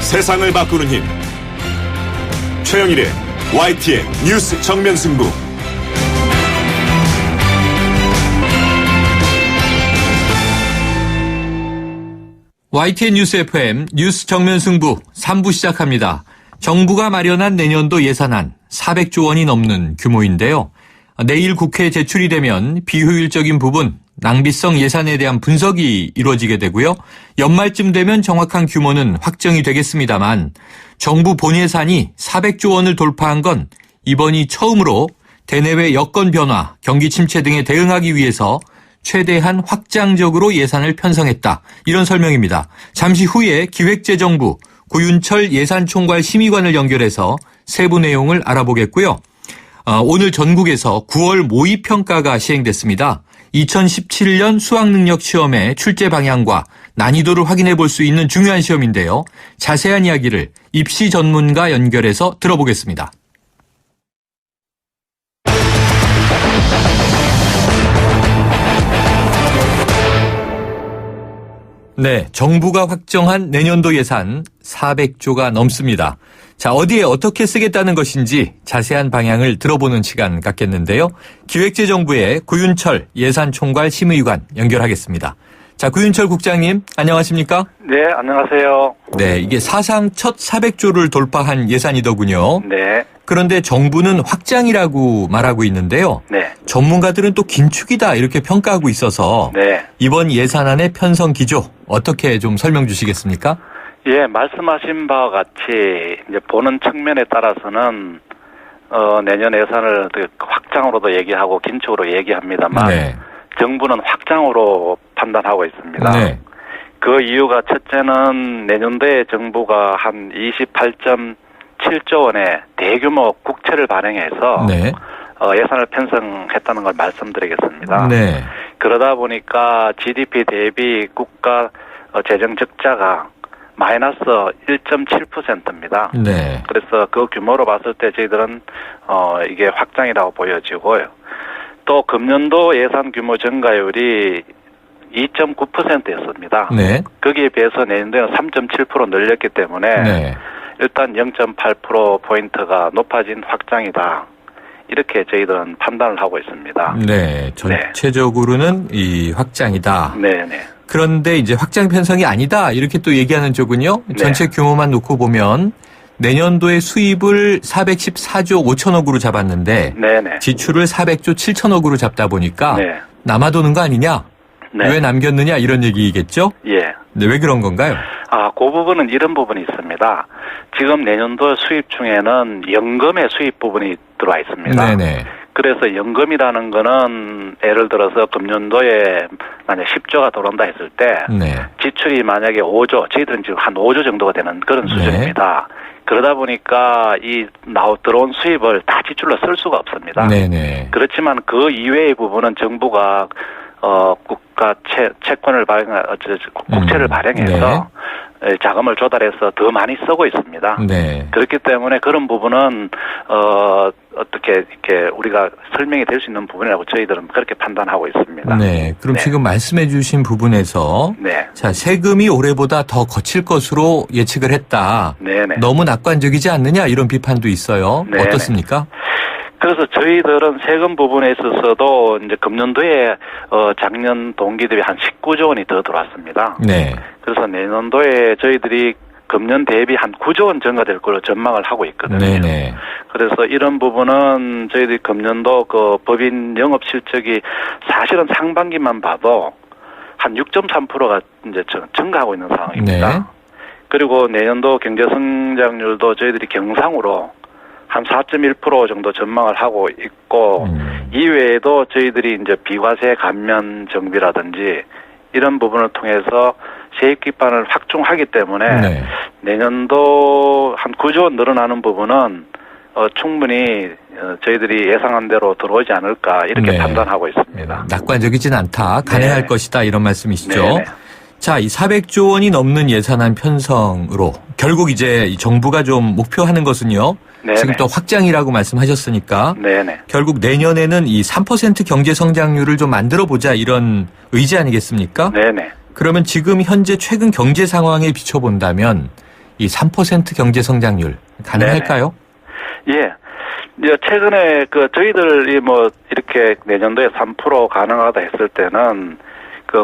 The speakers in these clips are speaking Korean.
세상을 바꾸는 힘. 최영일의 YTN 뉴스 정면 승부. YTN 뉴스 FM 뉴스 정면 승부 3부 시작합니다. 정부가 마련한 내년도 예산안 400조 원이 넘는 규모인데요. 내일 국회에 제출이 되면 비효율적인 부분, 낭비성 예산에 대한 분석이 이루어지게 되고요. 연말쯤 되면 정확한 규모는 확정이 되겠습니다만 정부 본예산이 400조 원을 돌파한 건 이번이 처음으로 대내외 여건 변화, 경기 침체 등에 대응하기 위해서 최대한 확장적으로 예산을 편성했다. 이런 설명입니다. 잠시 후에 기획재정부 고윤철 예산총괄 심의관을 연결해서 세부 내용을 알아보겠고요. 오늘 전국에서 9월 모의평가가 시행됐습니다. 2017년 수학능력 시험의 출제 방향과 난이도를 확인해 볼 수 있는 중요한 시험인데요. 자세한 이야기를 입시 전문가 연결해서 들어보겠습니다. 네, 정부가 확정한 내년도 예산 400조가 넘습니다. 자, 어디에 어떻게 쓰겠다는 것인지 자세한 방향을 들어보는 시간 갖겠는데요. 기획재정부의 고윤철 예산총괄 심의관 연결하겠습니다. 자, 고윤철 국장님, 안녕하십니까? 네, 안녕하세요. 네, 이게 사상 첫 400조를 돌파한 예산이더군요. 네. 그런데 정부는 확장이라고 말하고 있는데요. 네. 전문가들은 또 긴축이다 이렇게 평가하고 있어서 네. 이번 예산안의 편성 기조 어떻게 좀 설명 주시겠습니까? 예, 말씀하신 바와 같이 이제 보는 측면에 따라서는 내년 예산을 확장으로도 얘기하고 긴축으로 얘기합니다만 네. 정부는 확장으로 판단하고 있습니다. 네. 그 이유가 첫째는 내년도에 정부가 한 28.7조 원의 대규모 국채를 발행해서 네. 예산을 편성했다는 걸 말씀드리겠습니다. 네. 그러다 보니까 GDP 대비 국가 재정 적자가 마이너스 1.7%입니다. 네. 그래서 그 규모로 봤을 때 저희들은 이게 확장이라고 보여지고요. 또 금년도 예산 규모 증가율이 2.9%였습니다. 네. 거기에 비해서 내년도에는 3.7% 늘렸기 때문에 네. 일단 0.8%포인트가 높아진 확장이다. 이렇게 저희들은 판단을 하고 있습니다. 네. 전체적으로는 이 확장이다. 네네. 그런데 이제 확장 편성이 아니다. 이렇게 또 얘기하는 쪽은요. 전체 규모만 놓고 보면 내년도의 수입을 414조 5천억으로 잡았는데 네네. 지출을 400조 7천억으로 잡다 보니까 네. 남아도는 거 아니냐? 네. 왜 남겼느냐? 이런 얘기겠죠? 예. 네, 왜 그런 건가요? 그 부분은 이런 부분이 있습니다. 지금 내년도 수입 중에는 연금의 수입 부분이 들어와 있습니다. 네네. 그래서 연금이라는 거는 예를 들어서 금년도에 만약 10조가 들어온다 했을 때 네. 지출이 만약에 5조, 저희들은 지금 한 5조 정도가 되는 그런 수준입니다. 그러다 보니까 들어온 수입을 다 지출로 쓸 수가 없습니다. 네네. 그렇지만 그 이외의 부분은 정부가 국가 채권을 국채를 발행해서 자금을 조달해서 더 많이 쓰고 있습니다. 네. 그렇기 때문에 그런 부분은 어떻게 이렇게 우리가 설명이 될 수 있는 부분이라고 저희들은 그렇게 판단하고 있습니다. 네. 그럼 네. 지금 말씀해 주신 부분에서 네. 자, 세금이 올해보다 더 거칠 것으로 예측을 했다. 네네. 너무 낙관적이지 않느냐 이런 비판도 있어요. 네네. 어떻습니까? 그래서 저희들은 세금 부분에 있어서도 이제 금년도에 작년 동기 대비 한 19조 원이 더 들어왔습니다. 네. 그래서 내년도에 저희들이 금년 대비 한 9조 원 증가될 걸로 전망을 하고 있거든요. 네네. 그래서 이런 부분은 저희들이 금년도 그 법인 영업 실적이 사실은 상반기만 봐도 한 6.3%가 이제 증가하고 있는 상황입니다. 네. 그리고 내년도 경제 성장률도 저희들이 경상으로 한 4.1% 정도 전망을 하고 있고 이외에도 저희들이 이제 비과세 감면 정비라든지 이런 부분을 통해서 세입 기반을 확충하기 때문에 네. 내년도 한 9조 원 늘어나는 부분은 충분히 저희들이 예상한 대로 들어오지 않을까 이렇게 네. 판단하고 있습니다. 낙관적이진 않다. 가능할 네. 것이다. 이런 말씀이시죠. 네네. 자, 이 400조 원이 넘는 예산안 편성으로 결국 이제 이 정부가 좀 목표하는 것은요. 네네. 지금 또 확장이라고 말씀하셨으니까 네네. 결국 내년에는 이 3% 경제 성장률을 좀 만들어 보자 이런 의지 아니겠습니까? 네네. 그러면 지금 현재 최근 경제 상황에 비춰본다면 이 3% 경제 성장률 가능할까요? 예. 이제 최근에 저희들이 뭐 이렇게 내년도에 3% 가능하다 했을 때는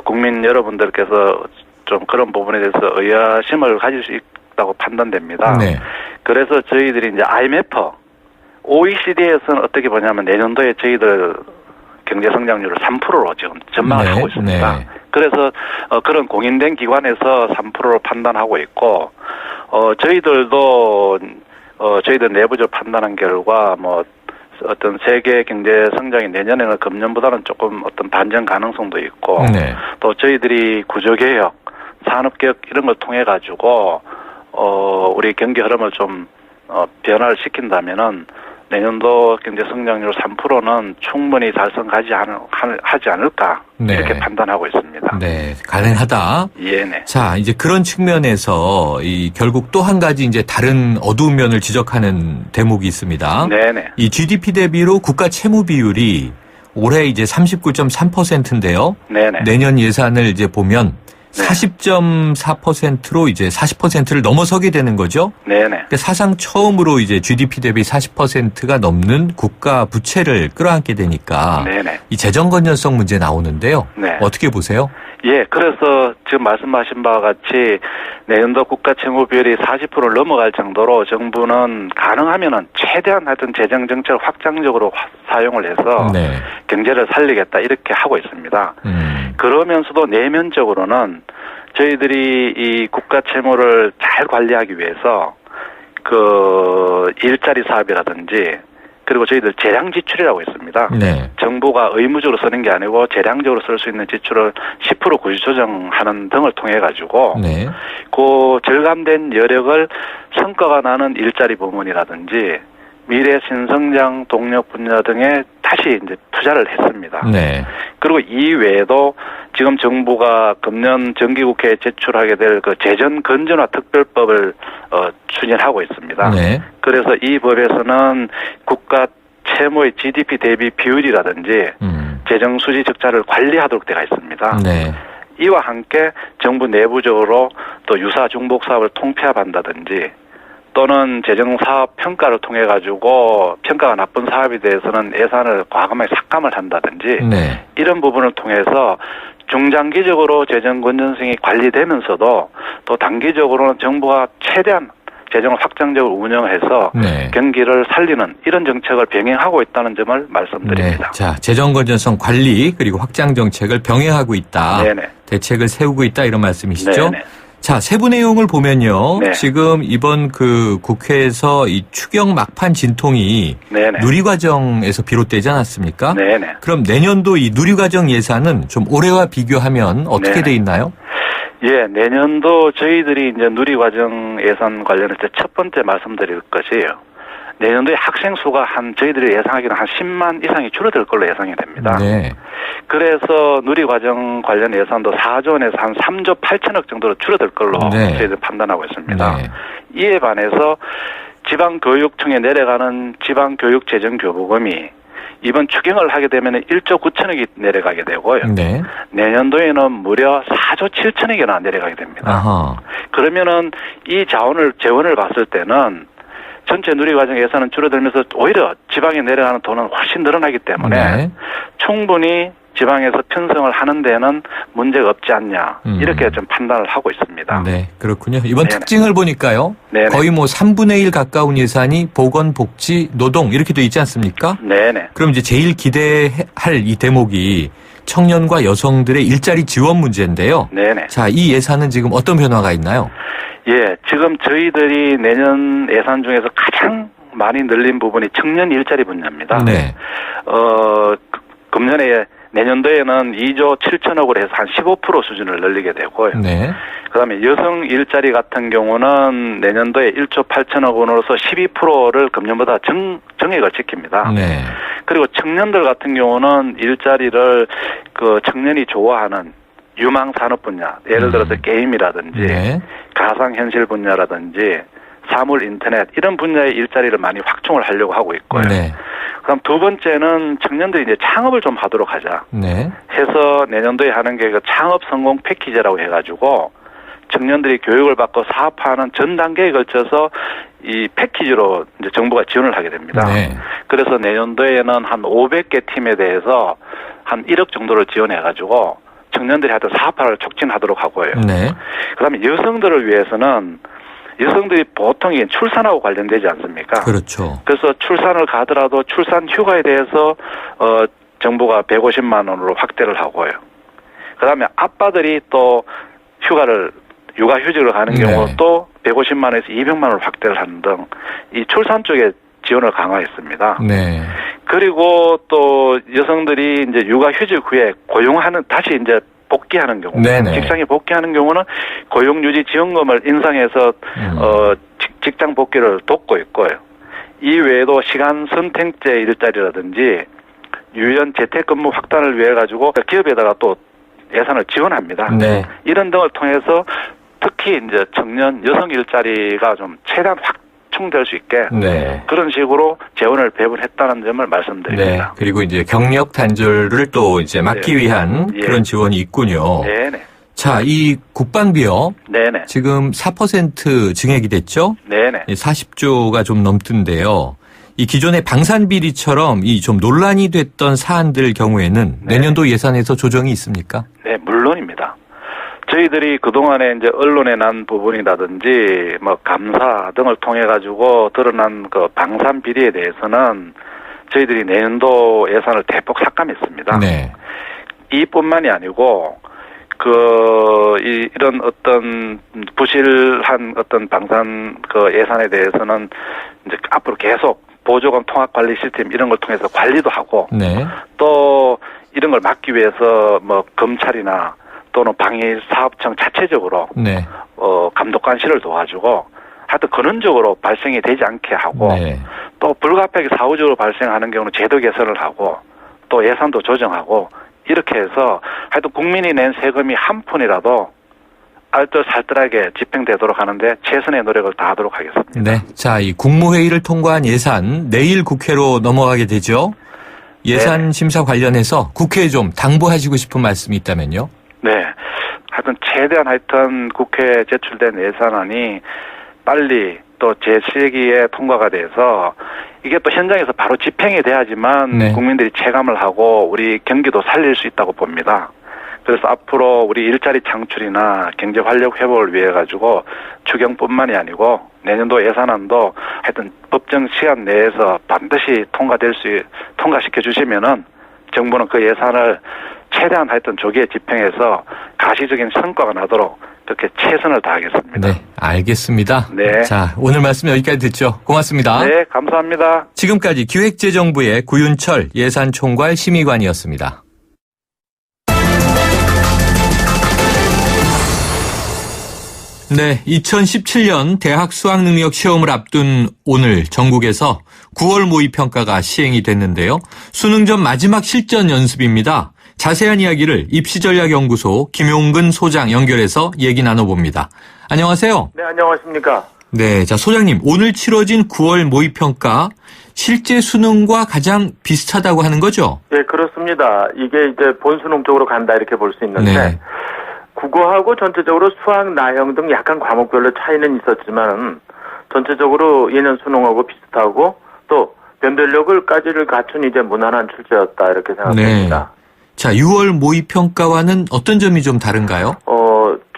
국민 여러분들께서 좀 그런 부분에 대해서 의아심을 가질 수 있다고 판단됩니다. 네. 그래서 저희들이 이제 IMF, OECD에서는 어떻게 보냐면 내년도에 저희들 경제 성장률을 3%로 지금 전망을 하고 있습니다. 네. 그래서 그런 공인된 기관에서 3%로 판단하고 있고 저희들도 저희들 내부적으로 판단한 결과 뭐 어떤 세계 경제 성장이 내년에는 금년보다는 조금 어떤 반전 가능성도 있고 네. 또 저희들이 구조개혁, 산업개혁 이런 걸 통해 가지고 우리 경기 흐름을 좀 변화를 시킨다면은 내년도 경제 성장률 3%는 충분히 하지 않을까 네. 이렇게 판단하고 있습니다. 네, 가능하다. 네. 자, 이제 그런 측면에서 결국 또 한 가지 이제 다른 어두운 면을 지적하는 대목이 있습니다. 네네. 이 GDP 대비로 국가 채무 비율이 올해 이제 39.3%인데요. 네네. 내년 예산을 이제 보면 40.4%로 이제 40%를 넘어서게 되는 거죠. 네네. 그러니까 사상 처음으로 이제 GDP 대비 40%가 넘는 국가 부채를 끌어안게 되니까 네네. 이 재정 건전성 문제 나오는데요. 네. 어떻게 보세요? 예, 그래서 지금 말씀하신 바와 같이 내년도 국가 채무 비율이 40%를 넘어갈 정도로 정부는 가능하면은 최대한 하여튼 재정 정책을 확장적으로 사용을 해서 네. 경제를 살리겠다 이렇게 하고 있습니다. 그러면서도 내면적으로는 저희들이 이 국가 채무를 잘 관리하기 위해서 일자리 사업이라든지 그리고 저희들 재량 지출이라고 있습니다. 네. 정부가 의무적으로 쓰는 게 아니고 재량적으로 쓸 수 있는 지출을 10% 구조 조정하는 등을 통해 가지고 네. 그 절감된 여력을 성과가 나는 일자리 부문이라든지 미래 신성장 동력 분야 등에 다시 이제 투자를 했습니다. 네. 그리고 이외에도 지금 정부가 금년 정기국회에 제출하게 될 재정 건전화 특별법을 추진하고 있습니다. 네. 그래서 이 법에서는 국가 채무의 GDP 대비 비율이라든지 재정 수지 적자를 관리하도록 되어 있습니다. 네. 이와 함께 정부 내부적으로 또 유사 중복 사업을 통폐합한다든지 또는 재정사업 평가를 통해 가지고 평가가 나쁜 사업에 대해서는 예산을 과감하게 삭감을 한다든지 네. 이런 부분을 통해서 중장기적으로 재정 건전성이 관리되면서도 또 단기적으로는 정부가 최대한 재정을 확장적으로 운영해서 네. 경기를 살리는 이런 정책을 병행하고 있다는 점을 말씀드립니다. 네. 자, 재정 건전성 관리 그리고 확장 정책을 병행하고 있다. 네네. 대책을 세우고 있다 이런 말씀이시죠? 네네. 자, 세부 내용을 보면요. 네. 지금 이번 국회에서 이 추경 막판 진통이 네네. 누리과정에서 비롯되지 않았습니까? 네네. 그럼 내년도 이 누리과정 예산은 좀 올해와 비교하면 어떻게 네네. 돼 있나요? 예, 내년도 저희들이 이제 누리과정 예산 관련해서 첫 번째 말씀드릴 것이에요. 내년도에 학생 수가 저희들이 예상하기는 한 10만 이상이 줄어들 걸로 예상이 됩니다. 네. 그래서 누리과정 관련 예산도 4조 원에서 한 3조 8천억 정도로 줄어들 걸로 네. 저희들 판단하고 있습니다. 네. 이에 반해서 지방교육청에 내려가는 지방교육재정교부금이 이번 추경을 하게 되면 1조 9천억이 내려가게 되고요. 네. 내년도에는 무려 4조 7천억이나 내려가게 됩니다. 아하. 그러면은 이 재원을 봤을 때는 전체 누리과정 예산은 줄어들면서 오히려 지방에 내려가는 돈은 훨씬 늘어나기 때문에 네. 충분히 지방에서 편성을 하는 데는 문제가 없지 않냐 이렇게 좀 판단을 하고 있습니다. 네, 그렇군요. 이번 네네. 특징을 보니까요. 네네. 거의 3분의 1 가까운 예산이 보건, 복지, 노동 이렇게 돼 있지 않습니까? 네네. 그럼 이제 제일 기대할 이 대목이 청년과 여성들의 일자리 지원 문제인데요. 네네. 자, 이 예산은 지금 어떤 변화가 있나요? 예, 지금 저희들이 내년 예산 중에서 가장 많이 늘린 부분이 청년 일자리 분야입니다. 네. 금년에 내년도에는 2조 7천억으로 해서 한 15% 수준을 늘리게 되고요. 네. 그다음에 여성 일자리 같은 경우는 내년도에 1조 8천억 원으로서 12%를 금년보다 정액을 지킵니다. 네. 그리고 청년들 같은 경우는 일자리를 청년이 좋아하는 유망 산업 분야, 예를 들어서 게임이라든지 네. 가상현실 분야라든지 사물 인터넷 이런 분야의 일자리를 많이 확충을 하려고 하고 있고요. 네. 그럼 두 번째는 청년들이 이제 창업을 좀 하도록 하자 네. 해서 내년도에 하는 게 창업 성공 패키지라고 해가지고 청년들이 교육을 받고 사업화하는 전 단계에 걸쳐서 이 패키지로 이제 정부가 지원을 하게 됩니다. 네. 그래서 내년도에는 한 500개 팀에 대해서 한 1억 정도를 지원해가지고 청년들이 하여튼 사업화를 촉진하도록 하고요. 네. 그다음에 여성들을 위해서는 여성들이 보통 이게 출산하고 관련되지 않습니까? 그렇죠. 그래서 출산을 가더라도 출산 휴가에 대해서 정부가 150만 원으로 확대를 하고요. 그다음에 아빠들이 또 육아휴직을 가는 경우 네. 또 150만 원에서 200만 원을 확대를 하는 등 이 출산 쪽에 지원을 강화했습니다. 네. 그리고 또 여성들이 이제 육아휴직 후에 다시 이제 복귀하는 경우, 네네. 직장에 복귀하는 경우는 고용유지 지원금을 인상해서 직장 복귀를 돕고 있고요. 이 외에도 시간 선택제 일자리라든지 유연 재택근무 확단을 위해 가지고 기업에다가 또 예산을 지원합니다. 네. 이런 등을 통해서 특히 이제 청년 여성 일자리가 좀 최대한 확충될 수 있게 네. 그런 식으로 재원을 배분했다는 점을 네. 말씀드립니다. 그리고 이제 경력 단절을 또 이제 막기 네. 위한 예. 그런 지원이 있군요. 네네. 자, 이 국방비요. 네네. 지금 4% 증액이 됐죠? 네네. 40조가 좀 넘던데요. 이 기존의 방산 비리처럼 이 좀 논란이 됐던 사안들 경우에는 네. 내년도 예산에서 조정이 있습니까? 네, 물론입니다. 저희들이 그동안에 이제 언론에 난 부분이라든지 뭐 감사 등을 통해 가지고 드러난 그 방산 비리에 대해서는 저희들이 내년도 예산을 대폭 삭감했습니다. 네. 이뿐만이 아니고 이런 어떤 부실한 어떤 방산 그 예산에 대해서는 이제 앞으로 계속 보조금 통합 관리 시스템 이런 걸 통해서 관리도 하고 네. 또 이런 걸 막기 위해서 뭐 검찰이나 또는 방위사업청 자체적으로 네. 감독 관시를 도와주고 하여튼 근원적으로 발생이 되지 않게 하고 네. 또 불가피하게 사후적으로 발생하는 경우는 제도 개선을 하고 또 예산도 조정하고 이렇게 해서 하여튼 국민이 낸 세금이 한 푼이라도 알뜰살뜰하게 집행되도록 하는데 최선의 노력을 다하도록 하겠습니다. 네. 자, 이 국무회의를 통과한 예산 내일 국회로 넘어가게 되죠. 예산 심사 관련해서 국회에 좀 당부하시고 싶은 말씀이 있다면요. 네. 하여튼 최대한 국회에 제출된 예산안이 빨리 또 제 시기에 통과가 돼서 이게 또 현장에서 바로 집행이 돼야지만 네. 국민들이 체감을 하고 우리 경기도 살릴 수 있다고 봅니다. 그래서 앞으로 우리 일자리 창출이나 경제 활력 회복을 위해 가지고 추경뿐만이 아니고 내년도 예산안도 하여튼 법정 시간 내에서 반드시 통과시켜 주시면은 정부는 그 예산을 최대한 하여튼 조기에 집행해서 가시적인 성과가 나도록 그렇게 최선을 다하겠습니다. 네, 알겠습니다. 네. 자, 오늘 말씀 여기까지 듣죠. 고맙습니다. 네, 감사합니다. 지금까지 기획재정부의 구윤철 예산총괄 심의관이었습니다. 네, 2017년 대학 수학능력 시험을 앞둔 오늘 전국에서 9월 모의평가가 시행이 됐는데요. 수능 전 마지막 실전 연습입니다. 자세한 이야기를 입시전략연구소 김용근 소장 연결해서 얘기 나눠봅니다. 안녕하세요. 네, 안녕하십니까. 네, 자 소장님, 오늘 치러진 9월 모의평가 실제 수능과 가장 비슷하다고 하는 거죠? 네, 그렇습니다. 이게 이제 본수능 쪽으로 간다 이렇게 볼 수 있는데 네. 국어하고 전체적으로 수학, 나형 등 약간 과목별로 차이는 있었지만 전체적으로 예년 수능하고 비슷하고 또 변별력을까지를 갖춘 이제 무난한 출제였다 이렇게 생각합니다. 네. 자, 6월 모의평가와는 어떤 점이 좀 다른가요?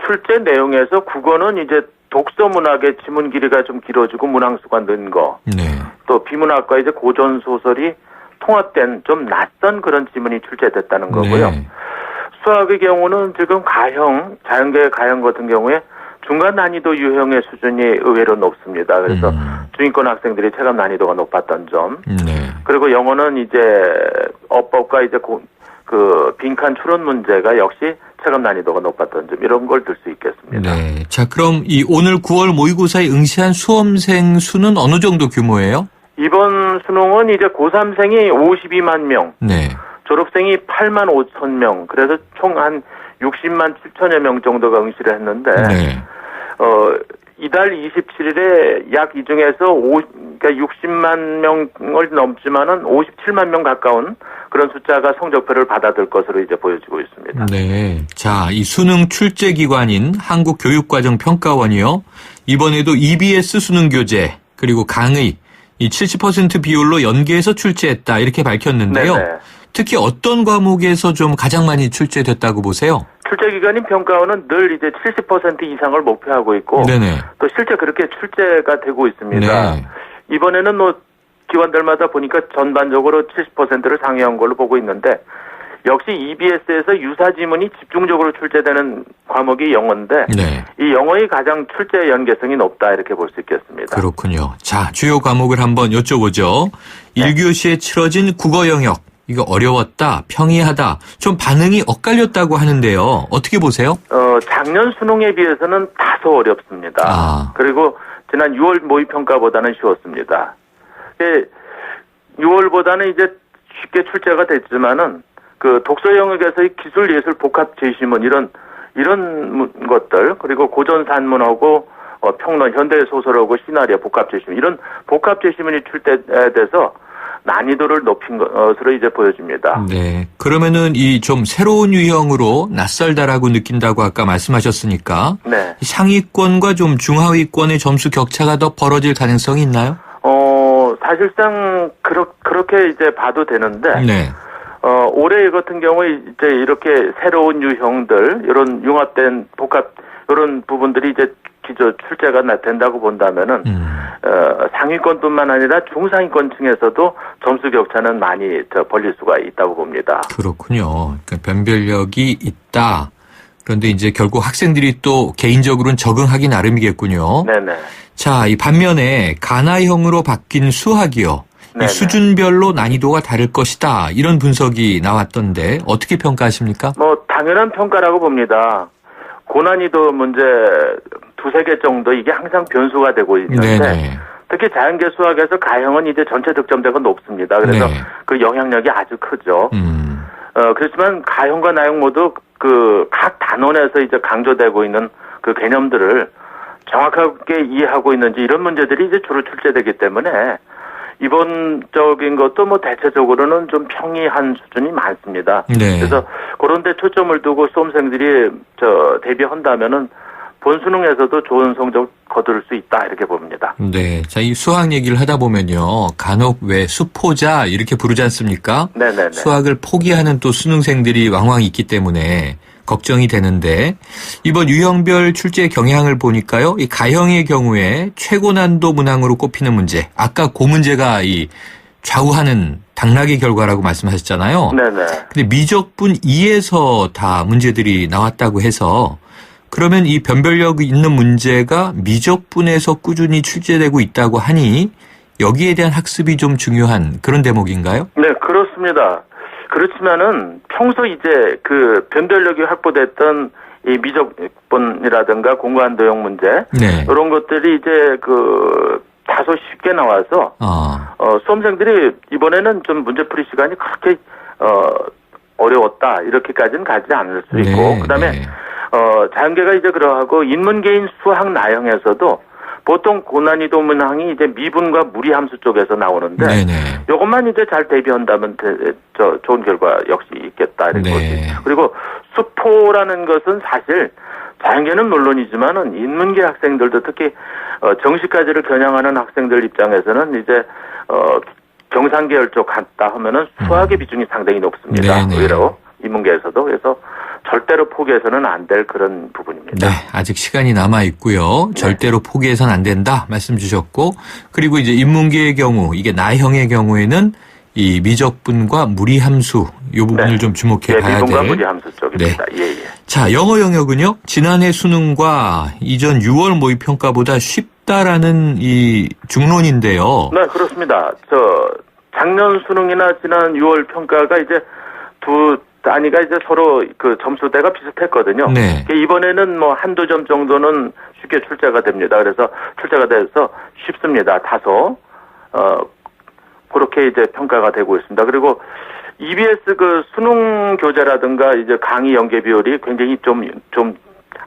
출제 내용에서 국어는 이제 독서 문학의 지문 길이가 좀 길어지고 문항수가 는 거. 네. 또 비문학과 이제 고전 소설이 통합된 좀 낯선 그런 지문이 출제됐다는 거고요. 네. 수학의 경우는 지금 가형, 자연계 가형 같은 경우에 중간 난이도 유형의 수준이 의외로 높습니다. 그래서 중위권 학생들이 체감 난이도가 높았던 점. 네. 그리고 영어는 이제 어법과 이제 그 빈칸 추론 문제가 역시 체감 난이도가 높았던 점 이런 걸 들 수 있겠습니다. 네. 자, 그럼 이 오늘 9월 모의고사에 응시한 수험생 수는 어느 정도 규모예요? 이번 수능은 이제 고3생이 52만 명, 네. 졸업생이 8만 5천 명, 그래서 총 한 60만 7천여 명 정도가 응시를 했는데, 네. 이달 27일에 약 이 중에서 그러니까 60만 명을 넘지만은 57만 명 가까운 그런 숫자가 성적표를 받아들 것으로 이제 보여지고 있습니다. 네. 자, 이 수능 출제 기관인 한국교육과정평가원이요. 이번에도 EBS 수능 교재 그리고 강의 이 70% 비율로 연계해서 출제했다 이렇게 밝혔는데요. 네네. 특히 어떤 과목에서 좀 가장 많이 출제됐다고 보세요? 출제 기관인 평가원은 늘 이제 70% 이상을 목표하고 있고 네네. 또 실제 그렇게 출제가 되고 있습니다. 네. 이번에는 뭐 기관들마다 보니까 전반적으로 70%를 상회한 걸로 보고 있는데 역시 EBS에서 유사 지문이 집중적으로 출제되는 과목이 영어인데 네. 이 영어의 가장 출제 연계성이 높다 이렇게 볼 수 있겠습니다. 그렇군요. 자, 주요 과목을 한번 여쭤보죠. 네. 1교시에 치러진 국어 영역. 이거 어려웠다, 평이하다, 좀 반응이 엇갈렸다고 하는데요. 어떻게 보세요? 작년 수능에 비해서는 다소 어렵습니다. 아. 그리고 지난 6월 모의평가보다는 쉬웠습니다. 6월보다는 이제 쉽게 출제가 됐지만은 그 독서 영역에서의 기술 예술 복합 제시문 이런 것들 그리고 고전 산문하고 평론 현대 소설하고 시나리오 복합 제시문 이런 복합 제시문이 출제돼서 난이도를 높인 것으로 이제 보여집니다. 네. 그러면은 이 좀 새로운 유형으로 낯설다라고 느낀다고 아까 말씀하셨으니까 네. 상위권과 좀 중하위권의 점수 격차가 더 벌어질 가능성이 있나요? 사실상 그렇게 이제 봐도 되는데 네. 올해 같은 경우에 이제 이렇게 새로운 유형들 이런 융합된 복합 이런 부분들이 이제 기저 출제가 된다고 본다면은 상위권뿐만 아니라 중상위권층에서도 점수 격차는 많이 벌릴 수가 있다고 봅니다. 그렇군요. 그러니까 변별력이 있다. 그런데 이제 결국 학생들이 또 개인적으로는 적응하기 나름이겠군요. 네네. 자, 이 반면에 가나형으로 바뀐 수학이요. 이 수준별로 난이도가 다를 것이다. 이런 분석이 나왔던데 어떻게 평가하십니까? 뭐 당연한 평가라고 봅니다. 고난이도 문제 두세 개 정도 이게 항상 변수가 되고 있는데 네네. 특히 자연계 수학에서 가형은 이제 전체 득점대가 높습니다. 그래서 네. 그 영향력이 아주 크죠. 그렇지만 가형과 나형 모두 그 각 단원에서 이제 강조되고 있는 그 개념들을 정확하게 이해하고 있는지 이런 문제들이 이제 주로 출제되기 때문에 이번적인 것도 뭐 대체적으로는 좀 평이한 수준이 많습니다. 네. 그래서 그런 데 초점을 두고 수험생들이 대비한다면은 본 수능에서도 좋은 성적 거둘 수 있다 이렇게 봅니다. 네. 자, 이 수학 얘기를 하다 보면요. 간혹 왜 수포자 이렇게 부르지 않습니까? 네네네. 수학을 포기하는 또 수능생들이 왕왕 있기 때문에 걱정이 되는데 이번 유형별 출제 경향을 보니까요. 이 가형의 경우에 최고 난도 문항으로 꼽히는 문제. 아까 그 문제가 이 좌우하는 당락의 결과라고 말씀하셨잖아요. 네네. 근데 미적분 2에서 다 문제들이 나왔다고 해서 그러면 이 변별력이 있는 문제가 미적분에서 꾸준히 출제되고 있다고 하니 여기에 대한 학습이 좀 중요한 그런 대목인가요? 네, 그렇습니다. 그렇지만은 평소 이제 그 변별력이 확보됐던 이 미적분이라든가 공간도형 문제 네. 이런 것들이 이제 그 다소 쉽게 나와서 수험생들이 이번에는 좀 문제풀이 시간이 그렇게 어려웠다 이렇게까지는 가지 않을 수 있고 네, 그다음에 네. 자연계가 이제 그러하고 인문계인 수학 나형에서도 보통 고난이도 문항이 이제 미분과 무리함수 쪽에서 나오는데 네네. 이것만 이제 잘 대비한다면 좋은 결과 역시 있겠다 이런 네. 거지. 그리고 수포라는 것은 사실 자연계는 물론이지만은 인문계 학생들도 특히 정시까지를 겨냥하는 학생들 입장에서는 이제 경상계열 쪽 갔다 하면은 수학의 비중이 상당히 높습니다. 네네. 의외로 인문계에서도 그래서 절대로 포기해서는 안 될 그런 부분입니다. 네, 아직 시간이 남아 있고요. 절대로 포기해서는 안 된다 말씀 주셨고 그리고 이제 인문계의 경우 이게 나형의 경우에는 이 미적분과 무리함수 이 부분을 네. 좀 주목해 봐야 미분과 될. 무리함수 쪽입니다. 네. 예. 자, 영어 영역은요. 지난해 수능과 이전 6월 모의평가보다 쉽다라는 이 중론인데요. 네, 그렇습니다. 작년 수능이나 지난 6월 평가가 이제 두 단위가 이제 서로 그 점수대가 비슷했거든요. 네. 이번에는 뭐 한두 점 정도는 쉽게 출제가 됩니다. 그래서 출제가 돼서 쉽습니다. 다소. 그렇게 이제 평가가 되고 있습니다. 그리고 EBS 그 수능 교재라든가 이제 강의 연계 비율이 굉장히 좀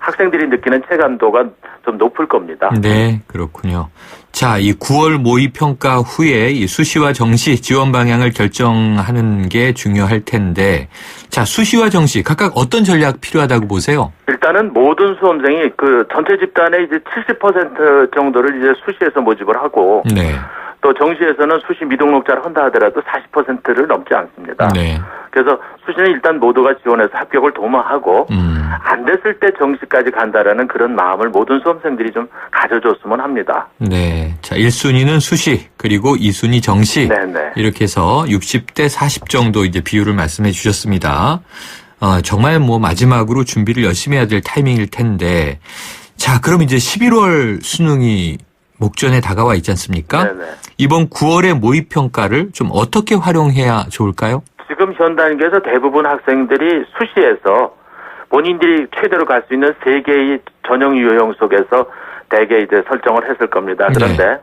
학생들이 느끼는 체감도가 좀 높을 겁니다. 네, 그렇군요. 자, 이 9월 모의평가 후에 이 수시와 정시 지원 방향을 결정하는 게 중요할 텐데, 자, 수시와 정시 각각 어떤 전략 필요하다고 보세요? 일단은 모든 수험생이 그 전체 집단의 이제 70% 정도를 이제 수시에서 모집을 하고, 네. 또 정시에서는 수시 미등록자를 한다 하더라도 40%를 넘지 않습니다. 네. 그래서 수시는 일단 모두가 지원해서 합격을 도모하고 안 됐을 때 정시까지 간다라는 그런 마음을 모든 수험생들이 좀 가져줬으면 합니다. 네. 자, 1순위는 수시, 그리고 2순위 정시. 네네. 이렇게 해서 60대 40 정도 이제 비율을 말씀해 주셨습니다. 정말 뭐 마지막으로 준비를 열심히 해야 될 타이밍일 텐데. 자, 그럼 이제 11월 수능이 목전에 다가와 있지 않습니까? 네네. 이번 9월의 모의평가를 좀 어떻게 활용해야 좋을까요? 지금 현 단계에서 대부분 학생들이 수시에서 본인들이 최대로 갈 수 있는 3개의 전형 유형 속에서 대개 이제 설정을 했을 겁니다. 그런데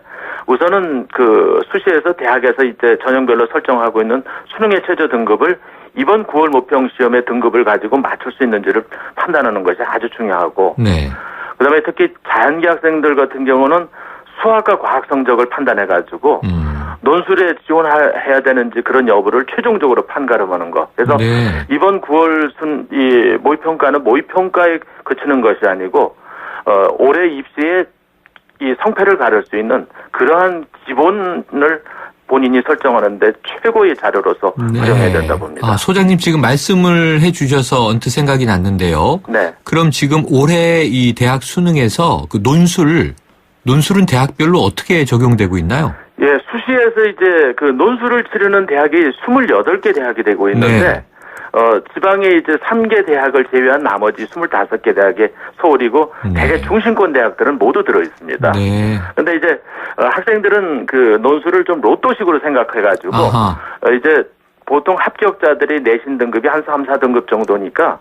우선은 그 수시에서 대학에서 이제 전형별로 설정하고 있는 수능의 최저 등급을 이번 9월 모평 시험의 등급을 가지고 맞출 수 있는지를 판단하는 것이 아주 중요하고, 네. 그다음에 특히 자연계 학생들 같은 경우는 수학과 과학 성적을 판단해가지고 논술에 지원해야 되는지 그런 여부를 최종적으로 판가름하는 거. 그래서 네. 이번 9월 이 모의평가는 모의평가에 그치는 것이 아니고 올해 입시에 이 성패를 가를 수 있는 그러한 기본을 본인이 설정하는데 최고의 자료로서 활용해야 된다 봅니다. 아, 소장님 지금 말씀을 해 주셔서 언뜻 생각이 났는데요. 네. 그럼 지금 올해 이 대학 수능에서 그 논술은 대학별로 어떻게 적용되고 있나요? 예, 수시에서 이제 그 논술을 치르는 대학이 28개 대학이 되고 있는데, 네. 지방에 이제 3개 대학을 제외한 나머지 25개 대학이 서울이고, 네. 대개 중심권 대학들은 모두 들어 있습니다. 네. 근데 이제, 학생들은 그 논술을 좀 로또식으로 생각해가지고, 이제 보통 합격자들이 내신 등급이 한 3, 4등급 정도니까,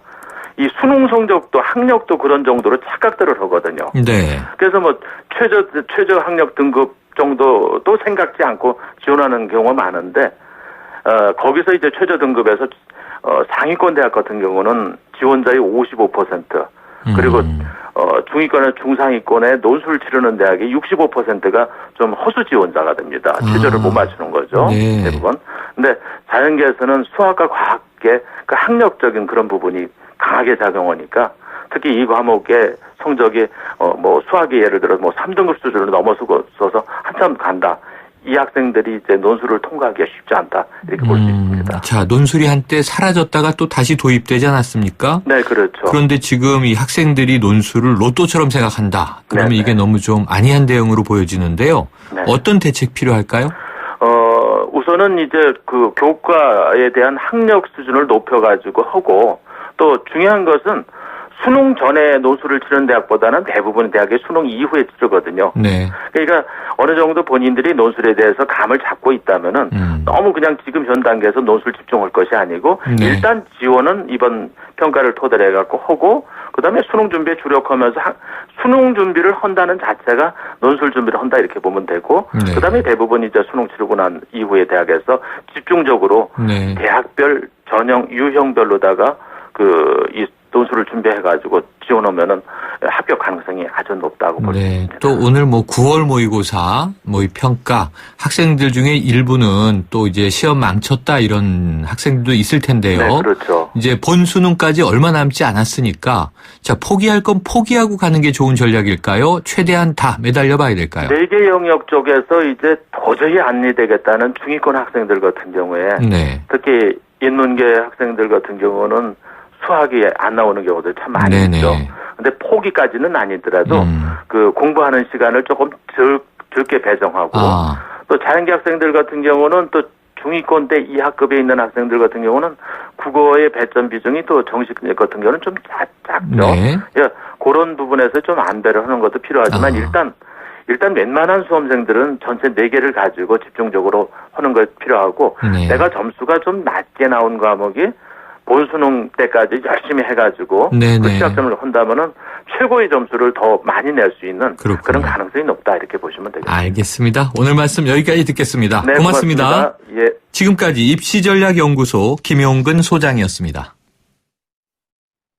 이 수능 성적도 학력도 그런 정도로 착각들을 하거든요. 네. 그래서 뭐 최저 학력 등급 정도도 생각지 않고 지원하는 경우가 많은데, 거기서 이제 최저 등급에서 상위권 대학 같은 경우는 지원자의 55%, 그리고 중위권과 중상위권에 논술 치르는 대학이 65%가 좀 허수 지원자가 됩니다. 최저를 못 맞추는 거죠. 네. 대부분. 근데 자연계에서는 수학과 과학계 그 학력적인 그런 부분이 강하게 작용하니까 특히 이 과목의 성적이 뭐 수학이 예를 들어 뭐 3등급 수준을 넘어서서 한참 간다. 이 학생들이 이제 논술을 통과하기가 쉽지 않다. 이렇게 볼 수 있습니다. 자, 논술이 한때 사라졌다가 또 다시 도입되지 않았습니까? 네, 그렇죠. 그런데 지금 이 학생들이 논술을 로또처럼 생각한다. 그러면 네네. 이게 너무 좀 아니한 대응으로 보여지는데요. 네. 어떤 대책 필요할까요? 우선은 이제 그 교과에 대한 학력 수준을 높여가지고 하고, 또 중요한 것은 수능 전에 논술을 치르는 대학보다는 대부분 대학이 수능 이후에 치르거든요. 네. 그러니까 어느 정도 본인들이 논술에 대해서 감을 잡고 있다면은 너무 그냥 지금 현 단계에서 논술 집중할 것이 아니고 네. 일단 지원은 이번 평가를 토대로 해갖고 하고 그다음에 수능 준비에 주력하면서 수능 준비를 한다는 자체가 논술 준비를 한다 이렇게 보면 되고 네. 그다음에 대부분 이제 수능 치르고 난 이후에 대학에서 집중적으로 네. 대학별 전형 유형별로다가 이 논술을 준비해가지고 지원하면은 합격 가능성이 아주 높다고 볼 수 네. 있습니다. 또 오늘 뭐 9월 모의고사, 모의평가 학생들 중에 일부는 또 이제 시험 망쳤다 이런 학생들도 있을 텐데요. 네, 그렇죠. 이제 본 수능까지 얼마 남지 않았으니까 자, 포기할 건 포기하고 가는 게 좋은 전략일까요? 최대한 다 매달려 봐야 될까요? 4개 영역 쪽에서 이제 도저히 안 되겠다는 중위권 학생들 같은 경우에 네. 특히 인문계 학생들 같은 경우는 수학이 안 나오는 경우도 참 많이 네네. 있죠. 근데 포기까지는 아니더라도 그 공부하는 시간을 조금 적게 배정하고 또 자연계 학생들 같은 경우는 또 중위권 대 2학급에 있는 학생들 같은 경우는 국어의 배점 비중이 또 정식 같은 경우는 좀 작죠. 네. 예, 그런 부분에서 좀 안배를 하는 것도 필요하지만 일단 웬만한 수험생들은 전체 4개를 가지고 집중적으로 하는 것 필요하고 네. 내가 점수가 좀 낮게 나온 과목이 본 수능 때까지 열심히 해가지고 네네. 그 시작점을 한다면은 최고의 점수를 더 많이 낼 수 있는 그렇군요. 그런 가능성이 높다 이렇게 보시면 되겠습니다. 알겠습니다. 오늘 말씀 여기까지 듣겠습니다. 네, 고맙습니다. 예. 지금까지 입시전략연구소 김용근 소장이었습니다.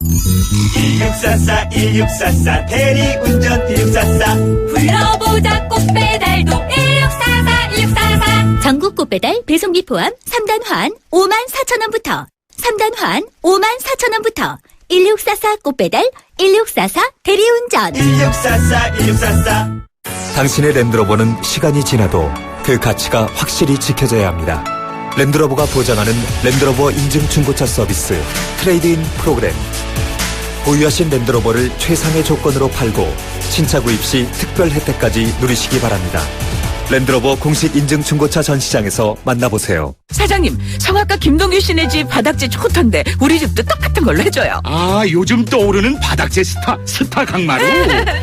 1644 1644 대리운전 1644 불러보자 꽃배달도 1644 1644 전국 꽃배달 배송비 포함 3단 환 54,000원부터 3단 환 54,000원부터 1644 꽃배달 1644 대리운전 1644 1644 당신의 랜드로버는 시간이 지나도 그 가치가 확실히 지켜져야 합니다. 랜드로버가 보장하는 랜드로버 인증 중고차 서비스 트레이드인 프로그램. 보유하신 랜드로버를 최상의 조건으로 팔고 신차 구입 시 특별 혜택까지 누리시기 바랍니다. 랜드로버 공식 인증 중고차 전시장에서 만나보세요. 사장님, 성악가 김동규 씨네 집 바닥재 좋던데 우리 집도 똑같은 걸로 해줘요. 아, 요즘 떠오르는 바닥재 스타 강마루.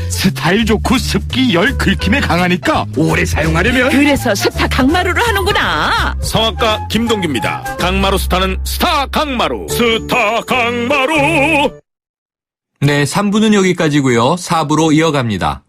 스타일 좋고 습기, 열, 긁힘에 강하니까 오래 사용하려면 그래서 스타 강마루를 하는구나. 성악가 김동규입니다. 강마루 스타는 스타 강마루. 스타 강마루. 네, 3부는 여기까지고요. 4부로 이어갑니다.